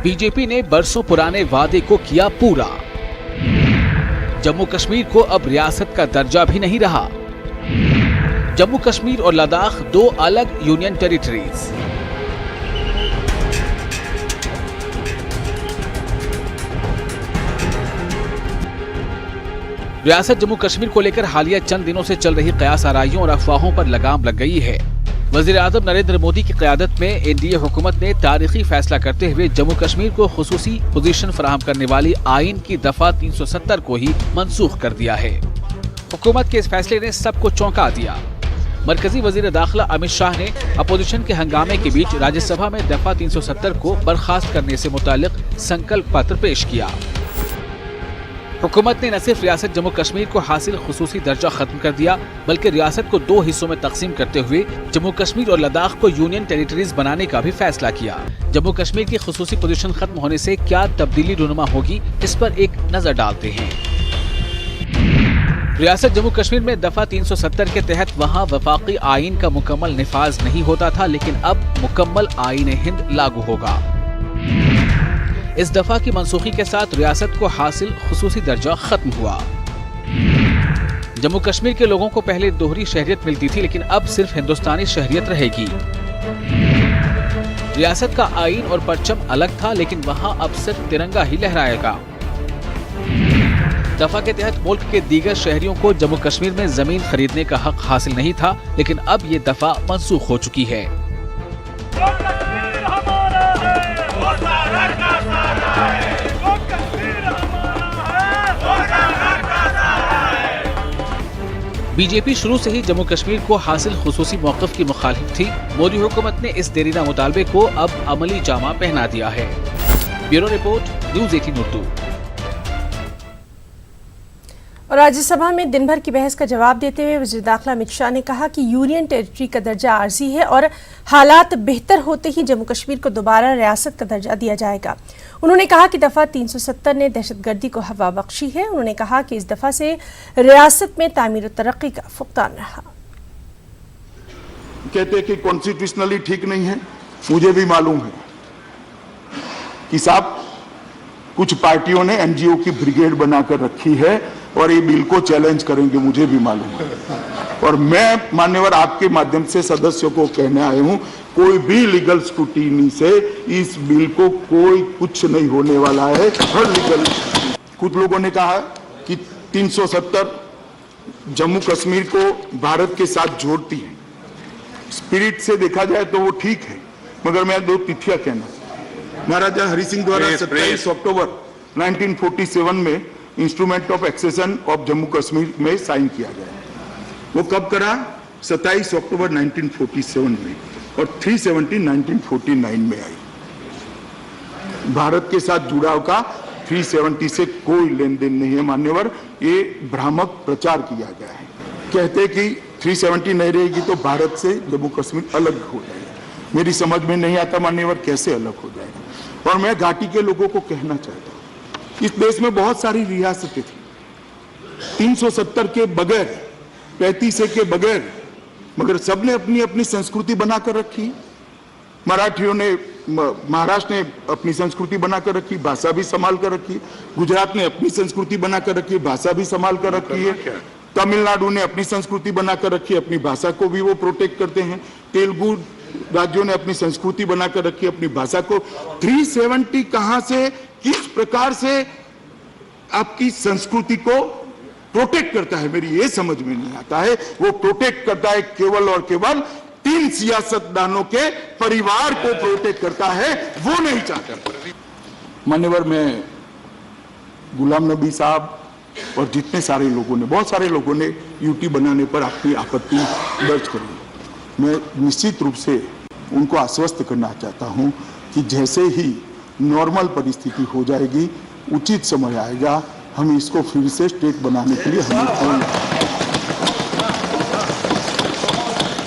BJP ने बरसों पुराने वादे को किया पूरा। जम्मू कश्मीर को अब रियासत का दर्जा भी नहीं रहा। जम्मू कश्मीर और लद्दाख दो अलग यूनियन टेरिटरीज। रियासत जम्मू कश्मीर को लेकर हालिया चंद दिनों से चल रही कयास आराइयों और अफवाहों पर लगाम लग गई है। वज़ीर-ए-आज़म नरेंद्र मोदी की क़यादत में एनडीए हुकूमत ने तारीखी फैसला करते हुए जम्मू कश्मीर को खुसूसी पोजीशन फराहम करने वाली आइन की दफा 370 को ही मनसूख कर दिया है। हुकूमत के इस फैसले ने सबको चौंका दिया। मरकजी वज़ीर दाखिला अमित शाह ने अपोजिशन के हंगामे के बीच राज्यसभा में दफा 370 को बर्खास्त करने से मुतालिक संकल्प पत्र पेश किया। हुकूमत ने न सिर्फ रियासत जम्मू कश्मीर को हासिल खुसूसी दर्जा खत्म कर दिया, बल्कि रियासत को दो हिस्सों में तकसीम करते हुए जम्मू कश्मीर और लद्दाख को यूनियन टेरिटरीज बनाने का भी फैसला किया। जम्मू कश्मीर की खुसूसी पोजीशन खत्म होने से क्या तब्दीली रूनुमा होगी, इस पर एक नजर डालते हैं। रियासत जम्मू कश्मीर में दफा 370 के तहत वहां वफाकी आइन का मुकम्मल निफाज नहीं होता था, लेकिन अब मुकम्मल आईन हिंद लागू होगा। इस दफा की मनसूखी के साथ रियासत को हासिल खुसूसी दर्जा खत्म हुआ। जम्मू कश्मीर के लोगों को पहले दोहरी शहरियत मिलती थी, लेकिन अब सिर्फ हिंदुस्तानी शहरियत रहेगी। रियासत का आईन और परचम अलग था, लेकिन वहां अब सिर्फ तिरंगा ही लहराएगा। दफा के तहत मुल्क के दीगर शहरियों को जम्मू कश्मीर में जमीन खरीदने का हक हासिल नहीं था, लेकिन अब ये दफा मनसूख हो चुकी है। बीजेपी शुरू से ही जम्मू कश्मीर को हासिल खुसूसी मौक़िफ़ की मुखालिफ थी। मोदी हुकूमत ने इस देरीना मुतालबे को अब अमली जामा पहना दिया है। Bureau report, news 18 Urdu. और राज्यसभा में दिन भर की बहस का जवाब देते हुए वज़ीर दाखिला अमित शाह ने कहा कि यूनियन टेरिटरी का दर्जा आर्जी है और हालात बेहतर होते ही जम्मू कश्मीर को दोबारा रियासत का दर्जा दिया जाएगा। उन्होंने कहा कि दफा 370 ने दहशतगर्दी को हवा बख्शी है। उन्होंने कहा कि इस दफा से रियासत में तामीर और तरक्की का फुकदान रहा। कहते हैं कि कॉन्स्टिट्यूशनली ठीक नहीं है, मुझे भी मालूम है कि साहब कुछ पार्टियों ने एनजीओ की ब्रिगेड बनाकर रखी है और ये बिल को चैलेंज करेंगे, मुझे भी मालूम है। और मैं मान्यवर आपके माध्यम से सदस्यों को कहने आया हूं, कोई भी लीगल स्क्रूटिनी से इस बिल को कोई कुछ नहीं होने वाला है। हर लीगल कुछ लोगों ने कहा कि 370 जम्मू कश्मीर को भारत के साथ जोड़ती है। स्पिरिट से देखा जाए तो वो ठीक है, मगर मैं दो तिथियां कहना। महाराजा हरि सिंह द्वारा 27 अक्टूबर 1947 में instrument of accession of Jammu Kashmir में साइन किया गया। वो कब करा? 27 अक्टूबर 1947 में, और 370 1949 में आई। भारत के साथ जुड़ाव का 370 से कोई लेन देन नहीं है मान्यवर, ये भ्रामक प्रचार किया गया है। कहते कि 370 नहीं रहेगी तो भारत से जम्मू कश्मीर अलग हो जाएगा। मेरी समझ में नहीं आता मान्यवर कैसे अलग हो जाएगा। और मैं घाटी के लोगों को कहना चाहता हूं, इस देश में बहुत सारी रियासतें थी 370 के बगैर, 35 के बगैर, मगर सबने अपनी अपनी संस्कृति बनाकर रखी। मराठियों ने, महाराष्ट्र ने अपनी संस्कृति बनाकर रखी, भाषा भी संभाल कर रखी। गुजरात ने अपनी संस्कृति बनाकर रखी, भाषा भी संभाल कर रखी है। तमिलनाडु ने अपनी संस्कृति बनाकर रखी, अपनी भाषा को भी वो प्रोटेक्ट करते हैं। तेलुगु राज्यों ने अपनी संस्कृति बनाकर रखी, अपनी भाषा को। 370 कहां से, किस प्रकार से आपकी संस्कृति को प्रोटेक्ट करता है, मेरी ये समझ में नहीं आता है। वो प्रोटेक्ट करता है केवल और केवल 3 सियासतदानों के परिवार को प्रोटेक्ट करता है, वो नहीं चाहता। मान्यवर, मैं गुलाम नबी साहब और जितने सारे लोगों ने, बहुत सारे लोगों ने यूटी बनाने पर अपनी आपत्ति दर्ज करी। मैं निश्चित रूप से उनको आश्वस्त करना चाहता हूं कि जैसे ही नॉर्मल परिस्थिति हो जाएगी, उचित समय आएगा, हम इसको फिर से स्टेट बनाने के लिए हम।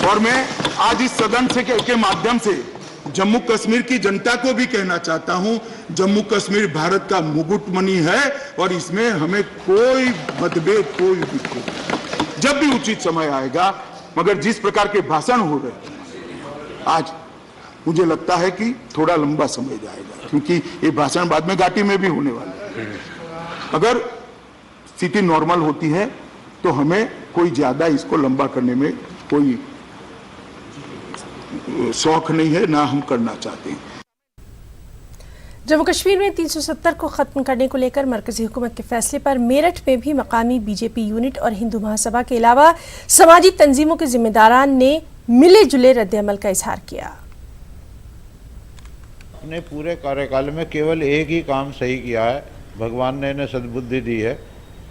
और मैं आज इस सदन से के माध्यम से जम्मू कश्मीर की जनता को भी कहना चाहता हूं, जम्मू कश्मीर भारत का मुकुटमणि है और इसमें हमें कोई मतभेद, कोई भी, जब भी उचित समय आएगा। मगर जिस प्रकार के भाषण हो रहे आज मुझे लगता है कि थोड़ा लंबा समय जाएगा, क्योंकि ये भाषण बाद में घाटी में भी होने वाला है। अगर स्थिति नॉर्मल होती है तो हमें कोई ज्यादा इसको लंबा करने में कोई शौक नहीं है, ना हम करना चाहते हैं। जम्मू कश्मीर में 370 को खत्म करने को लेकर मरकजी हुकूमत के फैसले पर मेरठ में भी मकामी बीजेपी यूनिट और हिंदू महासभा के अलावा समाजी तंजीमों के जिम्मेदारान ने मिले जुले रद्द-ए-अमल का इजहार किया। अपने पूरे कार्यकाल में केवल एक ही काम सही किया है, भगवान ने इन्हें सद्बुद्धि दी है।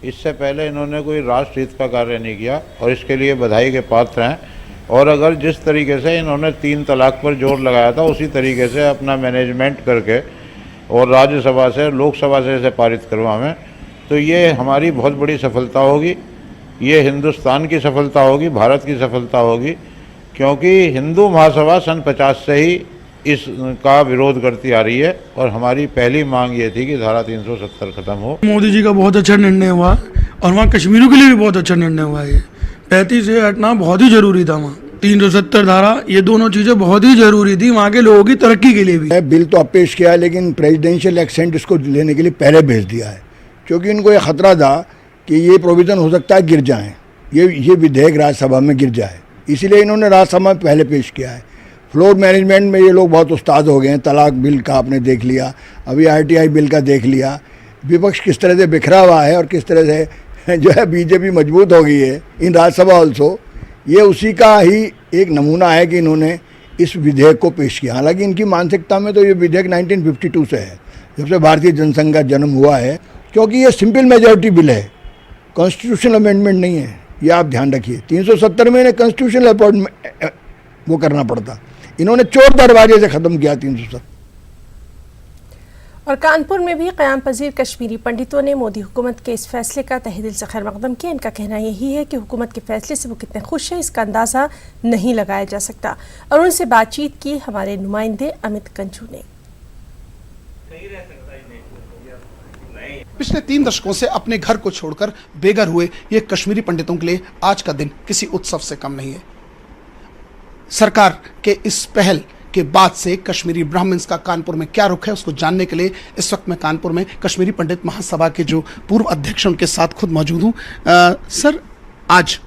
इससे पहले इन्होंने कोई राष्ट्र हित का कार्य नहीं किया और इसके लिए बधाई के पात्र हैं। और अगर जिस तरीके से इन्होंने 3 तलाक पर जोर लगाया था उसी तरीके से अपना मैनेजमेंट करके और राज्यसभा से लोकसभा से इसे पारित करवाएं तो ये हमारी बहुत बड़ी सफलता होगी, ये हिंदुस्तान की सफलता होगी, भारत की सफलता होगी, क्योंकि हिंदू महासभा सन 50 से ही इसका विरोध करती आ रही है और हमारी पहली मांग ये थी कि धारा 370 खत्म हो। मोदी जी का बहुत अच्छा निर्णय हुआ और वहाँ कश्मीरियों के लिए भी बहुत अच्छा निर्णय हुआ है। 35 से हटना बहुत ही जरूरी था, वहाँ 370 धारा, ये दोनों चीजें बहुत ही जरूरी थी वहाँ के लोगों की तरक्की के लिए भी। बिल तो अब पेश किया है लेकिन प्रेसिडेंशियल एक्सेंट इसको लेने के लिए पहले भेज दिया है, क्योंकि इनको ये खतरा था कि ये प्रोविजन हो सकता है गिर जाए, ये विधेयक राज्यसभा में गिर जाए, इसीलिए इन्होंने राज्यसभा में पहले पेश किया है। फ्लोर मैनेजमेंट में ये लोग बहुत उस्ताद हो गए हैं। तलाक बिल का आपने देख लिया, अभी RTI बिल का देख लिया। विपक्ष किस तरह से बिखरा हुआ है और किस तरह से जो है बीजेपी मजबूत हो गई है इन राज्यसभा ऑल्सो, ये उसी का ही एक नमूना है कि इन्होंने इस विधेयक को पेश किया। हालांकि इनकी मानसिकता में तो ये विधेयक 1952 से है, जब से भारतीय जनसंघ का जन्म हुआ है, क्योंकि ये सिंपल मेजॉरिटी बिल है, कॉन्स्टिट्यूशनल अमेंडमेंट नहीं है, ये आप ध्यान रखिए। 370 में इन्हें कॉन्स्टिट्यूशनल अपॉइंटमेंट वो करना पड़ता, इन्होंने चोर दरवाजे से खत्म किया 370। और कानपुर में भी क़याम पजीर कश्मीरी पंडितों ने मोदी हुकूमत के इस फैसले का तहे दिल से खैर मकदम किया। इनका कहना यही है कि हुकूमत के फैसले से वो कितने खुश हैं इसका अंदाज़ा नहीं लगाया जा सकता। और उनसे बातचीत की हमारे नुमाइंदे अमित कंचू ने। पिछले 3 दशकों से अपने घर को छोड़कर बेघर हुए ये कश्मीरी पंडितों के लिए आज का दिन किसी उत्सव से कम नहीं है। सरकार के इस पहल के बाद से कश्मीरी ब्राह्मण्स का कानपुर में क्या रुख है उसको जानने के लिए इस वक्त मैं कानपुर में कश्मीरी पंडित महासभा के जो पूर्व अध्यक्ष उनके साथ खुद मौजूद हूँ। सर, आज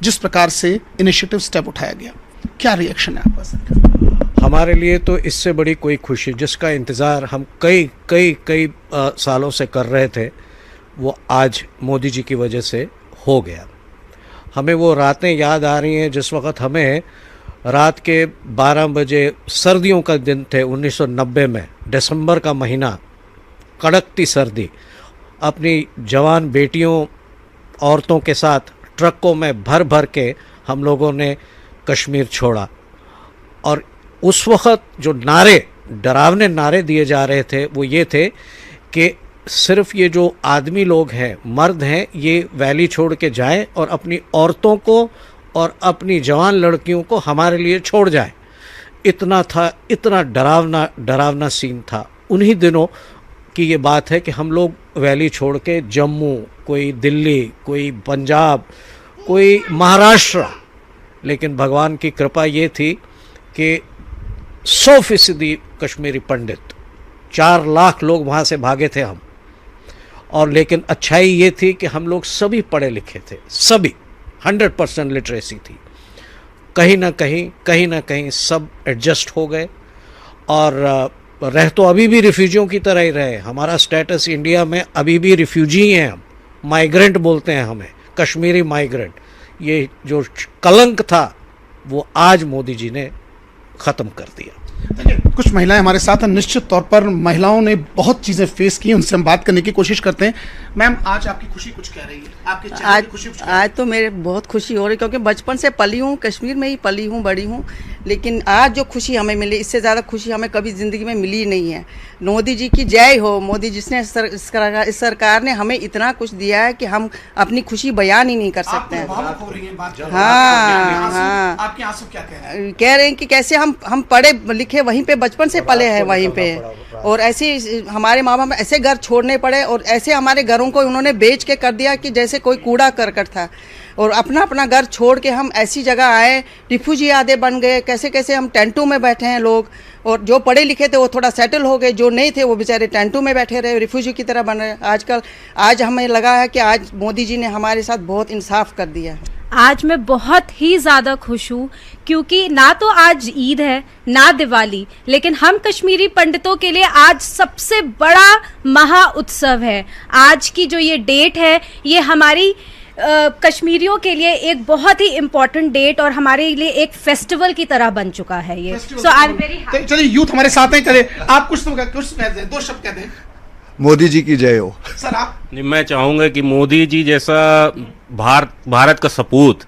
जिस प्रकार से इनिशिएटिव स्टेप उठाया गया, क्या रिएक्शन है आपका सर? हमारे लिए तो इससे बड़ी कोई खुशी, जिसका इंतज़ार हम कई सालों से कर रहे थे, वो आज मोदी जी की वजह से हो गया। हमें वो रातें याद आ रही हैं जिस वक़्त हमें रात के 12 बजे, सर्दियों का दिन थे 1990 में, दिसंबर का महीना, कड़कती सर्दी, अपनी जवान बेटियों औरतों के साथ ट्रकों में भर भर के हम लोगों ने कश्मीर छोड़ा। और उस वक़्त जो नारे, डरावने नारे दिए जा रहे थे वो ये थे कि सिर्फ ये जो आदमी लोग हैं, मर्द हैं, ये वैली छोड़ के जाएं और अपनी औरतों को और अपनी जवान लड़कियों को हमारे लिए छोड़ जाए। इतना था, इतना डरावना सीन था। उन्हीं दिनों की ये बात है कि हम लोग वैली छोड़ के जम्मू, कोई दिल्ली, कोई पंजाब, कोई महाराष्ट्र, लेकिन भगवान की कृपा ये थी कि 100% कश्मीरी पंडित, 4 लाख लोग वहाँ से भागे थे हम। और लेकिन अच्छाई ये थी कि हम लोग सभी पढ़े लिखे थे, सभी 100% लिटरेसी थी। कहीं ना कहीं सब एडजस्ट हो गए और रह तो अभी भी रिफ्यूजियों की तरह ही रहे। हमारा स्टेटस इंडिया में अभी भी रिफ्यूजी हैं हम, माइग्रेंट बोलते हैं हमें, कश्मीरी माइग्रेंट। ये जो कलंक था वो आज मोदी जी ने ख़त्म कर दिया। कुछ महिलाएं हमारे साथ हैं, निश्चित तौर पर महिलाओं ने बहुत चीजें फेस की, उनसे हम बात करने की कोशिश करते हैं। मैम, आज आपकी खुशी कुछ कह रही है, आपके चेहरे की खुशी कुछ कह रही है? आज तो मेरे बहुत खुशी हो रही, क्योंकि बचपन से पली हूँ, कश्मीर में ही पली हूँ, बड़ी हूँ, लेकिन आज जो खुशी हमें मिली, इससे ज़्यादा खुशी हमें कभी ज़िंदगी में मिली नहीं है। मोदी जी की जय हो। मोदी जिसने इस सरकार ने हमें इतना कुछ दिया है कि हम अपनी खुशी बयान ही नहीं कर सकते हैं। हाँ, आपके आंसू क्या कह रहे हैं कि कैसे हम पढ़े लिखे वहीं पे, बचपन से पले हैं वहीं पे, और ऐसे हमारे माँ बाप ऐसे घर छोड़ने पड़े और ऐसे हमारे घरों को उन्होंने बेच के कर दिया कि जैसे कोई कूड़ा करकट था। और अपना अपना घर छोड़ के हम ऐसी जगह आए, रिफ्यूजी आधे बन गए, कैसे कैसे हम टेंटों में बैठे हैं लोग, और जो पढ़े लिखे थे वो थोड़ा सेटल हो गए, जो नहीं थे वो बेचारे टेंटों में बैठे रहे, रिफ्यूजी की तरह बन रहे। आज हमें लगा है कि आज मोदी जी ने हमारे साथ बहुत इंसाफ कर दिया है। आज मैं बहुत ही ज़्यादा खुश हूँ, क्योंकि ना तो आज ईद है ना दिवाली, लेकिन हम कश्मीरी पंडितों के लिए आज सबसे बड़ा महा उत्सव है। आज की जो ये डेट है, ये हमारी कश्मीरियों के लिए एक बहुत ही इम्पोर्टेंट डेट और हमारे लिए एक फेस्टिवल की तरह बन चुका है ये। सो आई एम वेरी हैप्पी। चलिए, यूथ हमारे साथ हैं, चले आप कुछ कह दें, 2 शब्द कह दें। मोदी जी की जय हो। सर आप? मैं चाहूँगा कि मोदी जी जैसा भारत का सपूत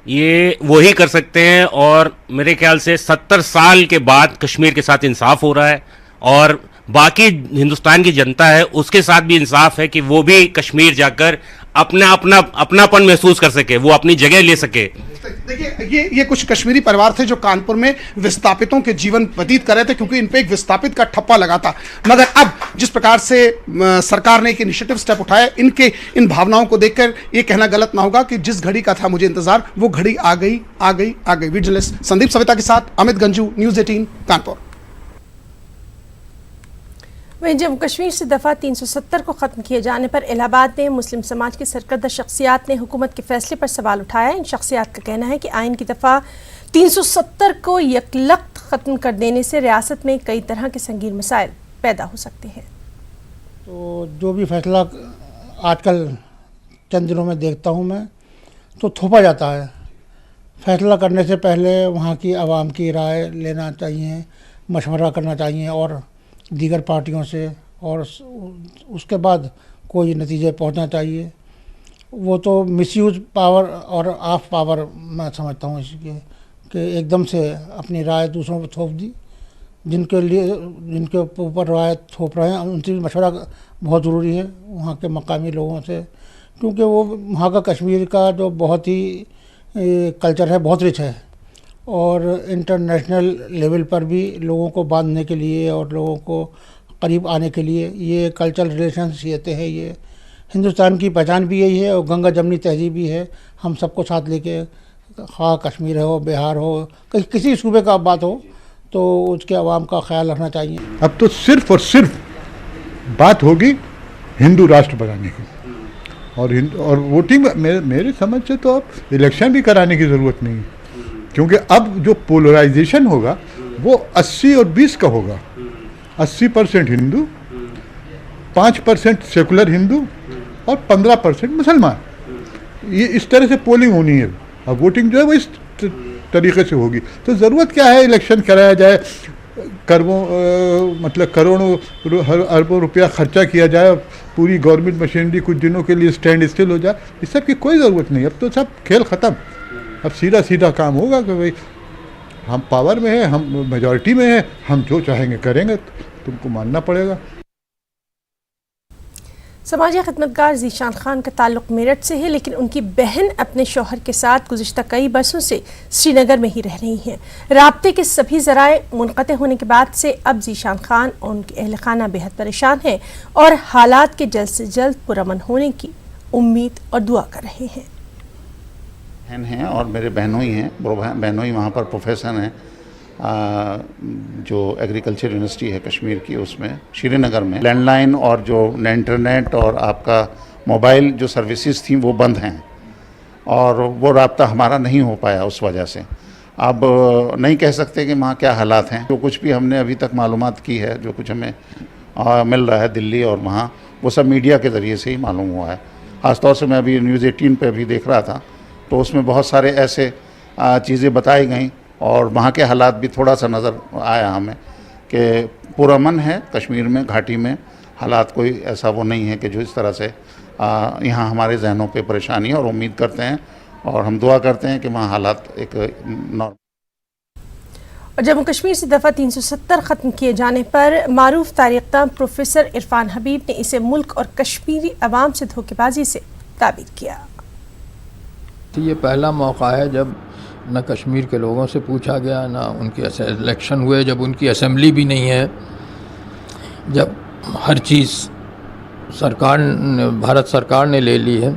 ये वो ही कर सकते हैं, और मेरे ख्याल से 70 साल के बाद कश्मीर के साथ इंसाफ हो रहा है, और बाकी हिंदुस्तान की जनता है उसके साथ भी इंसाफ है कि वो भी कश्मीर जाकर अपनापन महसूस कर सके, वो अपनी जगह ले सके। देखिए, ये कुछ कश्मीरी परिवार थे जो कानपुर में विस्थापितों के जीवन व्यतीत कर रहे थे, क्योंकि इन पे एक विस्थापित का ठप्पा लगा था। मगर अब जिस प्रकार से सरकार ने एक इनिशिएटिव स्टेप उठाया, इनके इन भावनाओं को देखकर ये कहना गलत ना होगा कि जिस घड़ी का था मुझे इंतजार, वो घड़ी आ गई। वीडियो जर्नलिस्ट संदीप सविता के साथ अमित गंजू, न्यूज़ 18 कानपुर। वहीं जम्मू कश्मीर से दफ़ा 370 को ख़त्म किए जाने पर इलाहाबाद में मुस्लिम समाज की सरकर्दा शख्सियात ने हुकूमत के फैसले पर सवाल उठाया। इन शख्सियात का कहना है कि आइन की दफ़ा 370 को यकलख्त ख़त्म कर देने से रियासत में कई तरह के संगीन मसाइल पैदा हो सकते हैं। तो जो भी फैसला आजकल चंद दिनों में देखता हूँ मैं, तो थोपा जाता है। फैसला करने से पहले वहाँ की आवाम की राय लेना चाहिए, मशवरा करना चाहिए और दीगर पार्टियों से, और उसके बाद कोई नतीजे पहुंचना चाहिए। वो तो मिसयूज पावर और ऑफ पावर मैं समझता हूँ इसके, कि एकदम से अपनी राय दूसरों पर थोप दी। जिनके ऊपर राय थोप रहे हैं उनसे भी मशवरा बहुत ज़रूरी है, वहाँ के मकामी लोगों से, क्योंकि वो वहाँ का कश्मीर का जो बहुत ही कल्चर है, बहुत रिच है, और इंटरनेशनल लेवल पर भी लोगों को बांधने के लिए और लोगों को करीब आने के लिए ये कल्चरल रिलेशंस ये है। ये हिंदुस्तान की पहचान भी यही है और गंगा जमनी तहजीब भी है। हम सबको साथ लेके, ख़ास कश्मीर हो, बिहार हो, किसी सूबे का बात हो, तो उसके अवाम का ख्याल रखना चाहिए। अब तो सिर्फ और सिर्फ बात होगी हिंदू राष्ट्र बनाने की, और वोटिंग मेरे समझ से तो अब इलेक्शन भी कराने की ज़रूरत नहीं है, क्योंकि अब जो पोलराइजेशन होगा वो 80 और 20 का होगा। 80% हिंदू, 5% सेकुलर हिंदू और 15% मुसलमान। ये इस तरह से पोलिंग होनी है। अब वोटिंग जो है वो इस तरीके से होगी। तो ज़रूरत क्या है इलेक्शन कराया जाए, मतलब करोड़ों अरबों रुपया खर्चा किया जाए, पूरी गवर्नमेंट मशीनरी कुछ दिनों के लिए स्टैंड स्टिल हो जाए, इस सब की कोई ज़रूरत नहीं। अब तो सब खेल ख़त्म। अब सीधा काम होगा कि भाई हम पावर में हैं, हम मेजॉरिटी में हैं, हम जो चाहेंगे करेंगे, तुमको मानना पड़ेगा। समाजी खिदमतगार ज़ीशान खान का ताल्लुक़ मेरठ से है, लेकिन उनकी बहन अपने शौहर के साथ गुज़िश्ता कई बरसों से श्रीनगर में ही रह रही हैं। राब्ते के सभी ज़राए मुनक़ते होने के बाद से अब ज़ीशान खान और उनके अहल खाना बेहद परेशान हैं और हालात के जल्द से जल्द पुरअमन होने की उम्मीद और दुआ कर रहे हैं। बहन हैं और मेरे बहनों ही हैं, बहनों ही वहाँ पर प्रोफेसर हैं, जो एग्रीकल्चर यूनिवर्सिटी है कश्मीर की, उसमें श्रीनगर में लैंडलाइन और जो इंटरनेट और आपका मोबाइल जो सर्विसेज थी वो बंद हैं, और वो राब्ता हमारा नहीं हो पाया उस वजह से। अब नहीं कह सकते कि वहाँ क्या हालात हैं। जो कुछ भी हमने अभी तक मालूमात की है, जो कुछ हमें मिल रहा है दिल्ली और वहाँ, वो सब मीडिया के ज़रिए से ही मालूम हुआ है। ख़ासतौर से मैं अभी न्यूज़ 18 पे भी देख रहा था, तो उसमें बहुत सारे ऐसे चीज़ें बताई गई, और वहाँ के हालात भी थोड़ा सा नज़र आया हमें कि पुरअमन है कश्मीर में, घाटी में हालात कोई ऐसा वो नहीं है कि जो इस तरह से यहाँ हमारे जहनों पे परेशानी है। और उम्मीद करते हैं और हम दुआ करते हैं कि वहाँ हालात एक नॉर्मल। और जम्मू कश्मीर से दफ़ा 370 ख़त्म किए जाने पर मारूफ तारीख़दां प्रोफेसर इरफान हबीब ने इसे मुल्क और कश्मीरी अवाम से धोखेबाजी से ताबीर किया। ये पहला मौका है जब न कश्मीर के लोगों से पूछा गया, ना उनके इलेक्शन हुए, जब उनकी असेंबली भी नहीं है, जब हर चीज़ भारत सरकार ने ले ली है,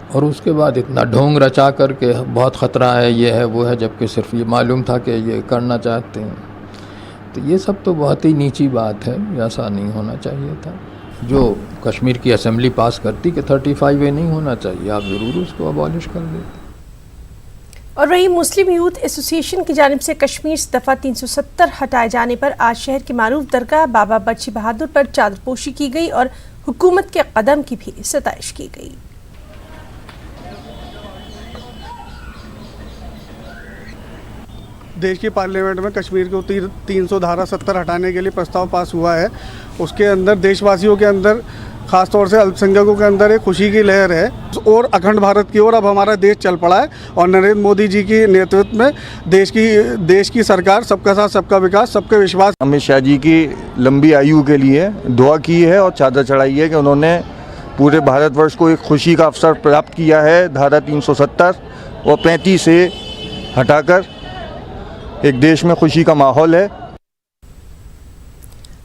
और उसके बाद इतना ढोंग रचा करके बहुत ख़तरा है, ये है वो है, जबकि सिर्फ ये मालूम था कि ये करना चाहते हैं। तो ये सब तो बहुत ही नीची बात है, ऐसा नहीं होना चाहिए था। जो कश्मीर की असेंबली पास करती कि 35A नहीं होना चाहिए, आप ज़रूर उसको अबॉलिश कर देते। और वहीं मुस्लिम यूथ एसोसिएशन की जानिब से कश्मीर से दफ़ा 370 हटाए जाने पर आज शहर के मारूफ दरगाह बाबा बच्ची बहादुर पर चादरपोशी की गई और हुकूमत के कदम की भी सताइश की गई। देश की पार्लियामेंट में कश्मीर को 300 धारा 70 हटाने के लिए प्रस्ताव पास हुआ है। उसके अंदर देशवासियों के अंदर, ख़ास तौर से अल्पसंख्यकों के अंदर एक खुशी की लहर है और अखंड भारत की ओर अब हमारा देश चल पड़ा है। और नरेंद्र मोदी जी की नेतृत्व में देश की सरकार सबका साथ सबका विकास सबके विश्वास। अमित शाह जी की लंबी आयु के लिए दुआ की है और चादर चढ़ाई है कि उन्होंने पूरे भारतवर्ष को एक खुशी का अवसर प्राप्त किया है। धारा 370 और 35 से हटाकर एक देश में खुशी का माहौल है।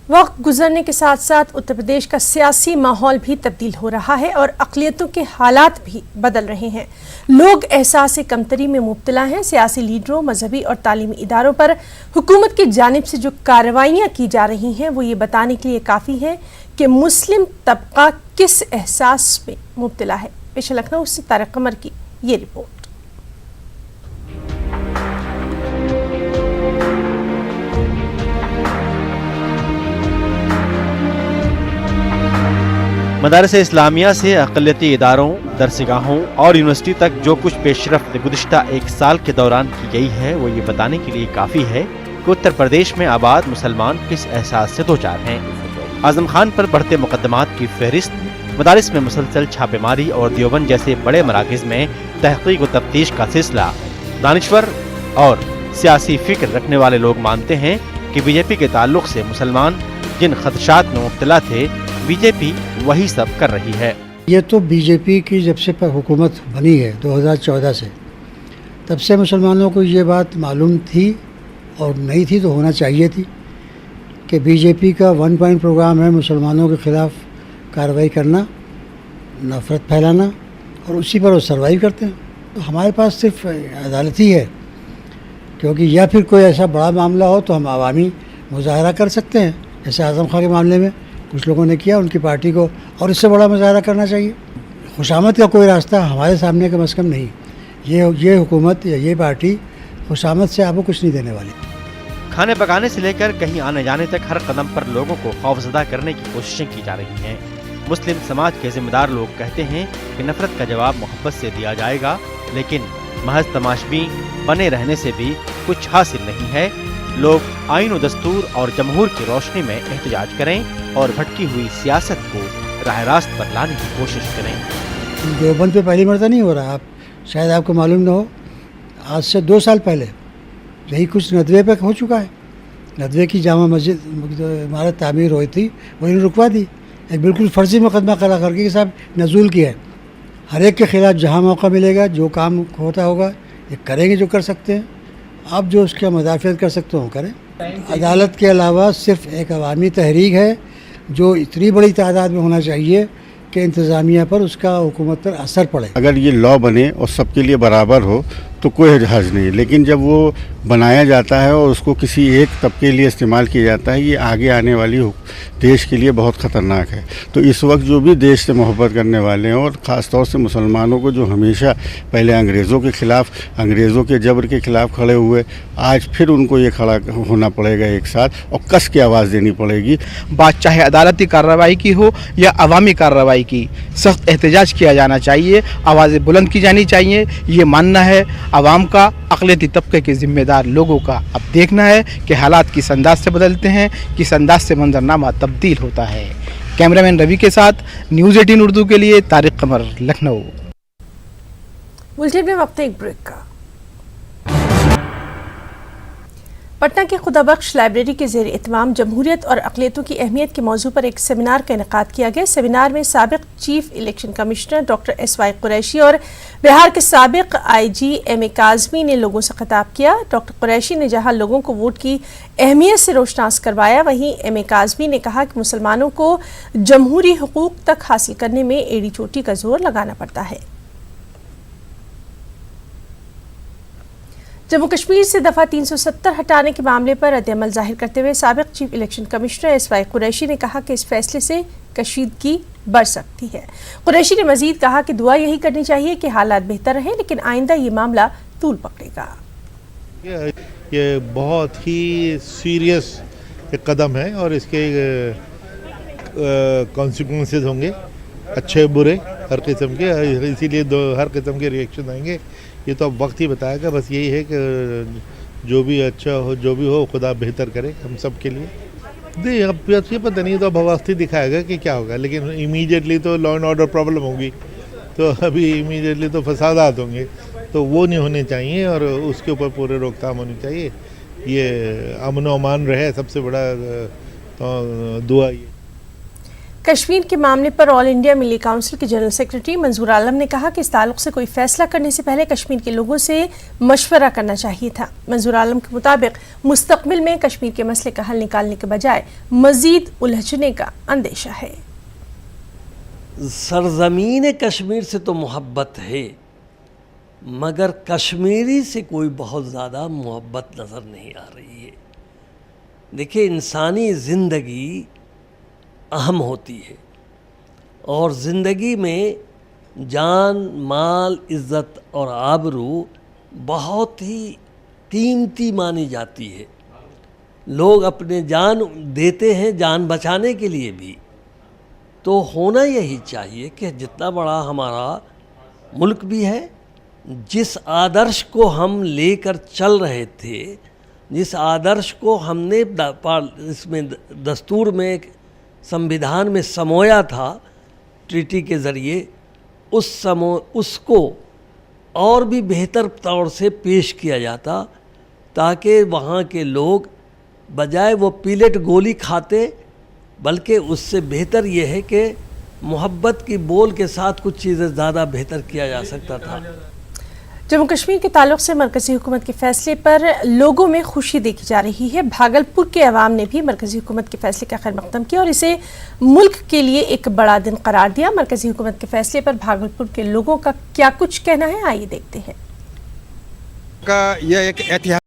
वक्त गुजरने के साथ साथ उत्तर प्रदेश का सियासी माहौल भी तब्दील हो रहा है और अक़लियतों के हालात भी बदल रहे हैं। लोग एहसास कमतरी में मुब्तला हैं। सियासी लीडरों, मजहबी और तालीमी इदारों पर हुकूमत की जानिब से जो कार्रवाइयाँ की जा रही हैं वो ये बताने के लिए काफ़ी है कि मुस्लिम तबका किस एहसास में मुब्तला है। पेश लखनऊ से तारिक कमर की ये रिपोर्ट। मदारस इस्लामिया से अक़लियती इदारों, दरसगाहों और यूनिवर्सिटी तक जो कुछ पेशरफ्त गुज़िश्ता एक साल के दौरान की गई है वो ये बताने के लिए काफ़ी है कि उत्तर प्रदेश में आबाद मुसलमान किस एहसास से दो चार हैं। आज़म खान पर बढ़ते मुकदमात की फहरिस्त, मदारिस में मुसलसल छापेमारी और देवबंद जैसे बड़े मराकज़ में तहक़ीक़ व तफ्तीश का सिलसिला। दानिश्वर और सियासी फ़िक्र रखने वाले लोग मानते हैं कि बीजेपी के ताल्लुक़ से मुसलमान जिन खदशात में मुब्तला थे, बीजेपी वही सब कर रही है। ये तो बीजेपी की जब से हुकूमत बनी है 2014 से, तब से मुसलमानों को ये बात मालूम थी और नहीं थी तो होना चाहिए थी कि बीजेपी का 1 पॉइंट प्रोग्राम है मुसलमानों के ख़िलाफ़ कार्रवाई करना, नफ़रत फैलाना, और उसी पर वो सर्वाइव करते हैं। तो हमारे पास सिर्फ अदालत ही है, क्योंकि या फिर कोई ऐसा बड़ा मामला हो तो हम अवामी मुज़ाहरा कर सकते हैं, जैसे आज़म खान के मामले में कुछ लोगों ने किया, उनकी पार्टी को और इससे बड़ा मुजाहरा करना चाहिए। खुशामद का कोई रास्ता हमारे सामने कम अज़ कम नहीं। ये हुकूमत या ये पार्टी खुशामद से आपको कुछ नहीं देने वाली। खाने पकाने से लेकर कहीं आने जाने तक हर कदम पर लोगों को खौफजदा करने की कोशिशें की जा रही हैं। मुस्लिम समाज के जिम्मेदार लोग कहते हैं कि नफरत का जवाब मोहब्बत से दिया जाएगा, लेकिन महज तमाशबीन बने रहने से भी कुछ हासिल नहीं है। लोग आईन व दस्तूर और जमहूर की रोशनी में एहतजाज करें और भटकी हुई सियासत को राह रास्त पर लाने की कोशिश करें। देवबंद पे पहली मरतबा नहीं हो रहा, आप शायद आपको मालूम न हो, आज से 2 साल पहले यही कुछ नदवे पे हो चुका है। नदवे की जामा मस्जिद इमारत तामीर हुई थी, वही रुकवा दी। एक बिल्कुल फर्जी मुकदमा खड़ा करके साहब नजूल किया है। हर एक के खिलाफ जहाँ मौका मिलेगा, जो काम होता होगा ये करेंगे, जो कर सकते हैं। आप जो उसका मुदाफ़ियत कर सकते हो करें। अदालत के अलावा सिर्फ एक अवामी तहरीक है जो इतनी बड़ी तादाद में होना चाहिए कि इंतज़ामिया पर, उसका हुकूमत पर असर पड़े। अगर ये लॉ बने और सबके लिए बराबर हो तो कोई हर्ज नहीं है, लेकिन जब वो बनाया जाता है और उसको किसी एक तबके के लिए इस्तेमाल किया जाता है, ये आगे आने वाली देश के लिए बहुत ख़तरनाक है। तो इस वक्त जो भी देश से मोहब्बत करने वाले हैं, और ख़ास तौर से मुसलमानों को जो हमेशा पहले अंग्रेज़ों के ख़िलाफ़, अंग्रेज़ों के जबर के ख़िलाफ़ खड़े हुए, आज फिर उनको ये खड़ा होना पड़ेगा एक साथ और कस की आवाज़ देनी पड़ेगी। बात चाहे अदालती कार्रवाई की हो या अवामी कार्रवाई की, सख्त एहतजाज किया जाना चाहिए, आवाज़ें बुलंद की जानी चाहिए। ये मानना है आवाम का, अक़लियती तबके के ज़िम्मेदार लोगों का। अब देखना है कि हालात किस अंदाज से बदलते हैं, किस अंदाज से मंजरनामा तब्दील होता है। कैमरामैन रवि के साथ न्यूज़ 18 उर्दू के लिए तारिक कमर, लखनऊ। बुलेटिन में वक्त एक ब्रेक का। पटना के खुदाबख्श लाइब्रेरी के ज़ेर एहतमाम जमहूरियत और अक़लियतों की अहमियत के मौजू पर एक सेमिनार का इनेकाद किया गया। सेमिनार में साबिक़ chief election commissioner doctor SY Qureshi और बिहार के साबिक़ IG MA काज़मी ने लोगों से खिताब किया। डॉक्टर कुरैशी ने जहां लोगों को वोट की अहमियत से रोशनास करवाया, वहीं MA काज़मी ने कहा कि मुसलमानों को जमहूरी हुकूक तक हासिल करने में एड़ी चोटी का जोर लगाना पड़ता है। जम्मू कश्मीर से दफा 370 हटाने के मामले पर रद्द-ए-अमल जाहिर करते हुए साबिक chief election commissioner SY Qureshi ने कहा कि इस फैसले से कशीदगी बढ़ सकती है। कुरैशी ने मजीद कहा कि दुआ यही करनी चाहिए कि हालात बेहतर रहें, लेकिन आइंदा ये मामला तूल पकड़ेगा। ये बहुत ही सीरियस एक कदम है और इसके कॉन्सिक्वेंसेस होंगे, अच्छे बुरे हर किस्म के, इसीलिए हर किस्म के रिएक्शन आएंगे। ये तो अब वक्त ही बताएगा। बस यही है कि जो भी अच्छा हो, जो भी हो, खुदा बेहतर करे हम सब के लिए। नहीं, अब ये पता नहीं, तो अब वक्त ही दिखाएगा कि क्या होगा, लेकिन इमीडिएटली तो लॉ एंड ऑर्डर प्रॉब्लम होगी, तो अभी इमीडिएटली तो फसादात होंगे, तो वो नहीं होने चाहिए और उसके ऊपर पूरे रोकथाम होनी चाहिए। ये अमन व अमान रहे, सबसे बड़ा तो दुआ ये। कश्मीर के मामले पर ऑल इंडिया मिली काउंसिल के जनरल सेक्रेटरी मंजूर आलम ने कहा कि इस ताल्लुक से कोई फैसला करने से पहले कश्मीर के लोगों से मशवरा करना चाहिए था। मंजूर आलम के मुताबिक मुस्तकबिल में कश्मीर के मसले का हल निकालने के बजाय मजीद उलझने का अंदेशा है। सरजमीन कश्मीर से तो मोहब्बत है, मगर कश्मीरी से कोई बहुत ज़्यादा मोहब्बत नज़र नहीं आ रही है। देखिए, इंसानी ज़िंदगी अहम होती है और ज़िंदगी में जान, माल, इज़्ज़त और आबरू बहुत ही कीमती मानी जाती है। लोग अपने जान देते हैं जान बचाने के लिए भी। तो होना यही चाहिए कि जितना बड़ा हमारा मुल्क भी है, जिस आदर्श को हम लेकर चल रहे थे, जिस आदर्श को हमने इसमें दस्तूर में, संविधान में समोया था ट्रीटी के ज़रिए, उसको और भी बेहतर तौर से पेश किया जाता, ताकि वहाँ के लोग बजाय वो पिलेट गोली खाते, बल्कि उससे बेहतर ये है कि मोहब्बत की बोल के साथ कुछ चीज़ें ज़्यादा बेहतर किया जा सकता था। जम्मू कश्मीर के ताल्लुक से मरकजी हुकूमत के फैसले पर लोगों में खुशी देखी जा रही है। भागलपुर के अवाम ने भी मरकजी हुकूमत के फैसले का खैर मकदम किया और इसे मुल्क के लिए एक बड़ा दिन करार दिया। मरकजी हुकूमत के फैसले पर भागलपुर के लोगों का क्या कुछ कहना है, आइए देखते हैं। यह एक ऐतिहासिक